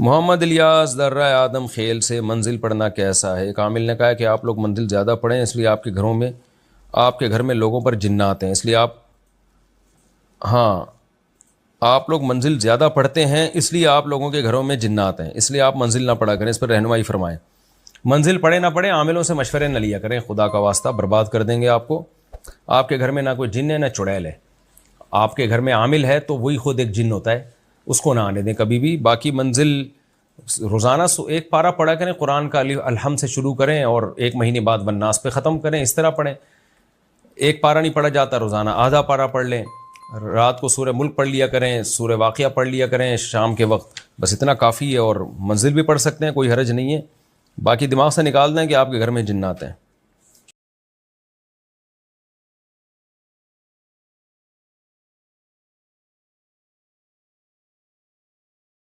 محمد الیاس درہ آدم خیل سے منزل پڑھنا کیسا ہے؟ ایک عامل نے کہا کہ آپ لوگ منزل زیادہ پڑھیں اس لیے آپ کے گھر میں لوگوں پر جنات ہیں، اس لیے آپ لوگ منزل زیادہ پڑھتے ہیں اس لیے آپ لوگوں کے گھروں میں جنات ہیں، اس لیے آپ منزل نہ پڑھا کریں، اس پر رہنمائی فرمائیں۔ منزل پڑھے نہ پڑھے، عاملوں سے مشورے نہ لیا کریں، خدا کا واسطہ برباد کر دیں گے آپ کو۔ آپ کے گھر میں نہ کوئی جن ہے نہ چڑیل ہے، آپ کے گھر میں عامل ہے تو وہی خود ایک جن ہوتا ہے، اس کو نہ آنے دیں کبھی بھی۔ باقی منزل روزانہ ایک پارہ پڑھا کریں، قرآن کا الحمد سے شروع کریں اور 1 مہینے بعد والناس پہ ختم کریں، اس طرح پڑھیں۔ ایک پارہ نہیں پڑھا جاتا روزانہ، آدھا پارہ پڑھ لیں۔ رات کو سورہ ملک پڑھ لیا کریں، سورہ واقعہ پڑھ لیا کریں شام کے وقت، بس اتنا کافی ہے، اور منزل بھی پڑھ سکتے ہیں، کوئی حرج نہیں ہے۔ باقی دماغ سے نکال دیں کہ آپ کے گھر میں جنات ہیں۔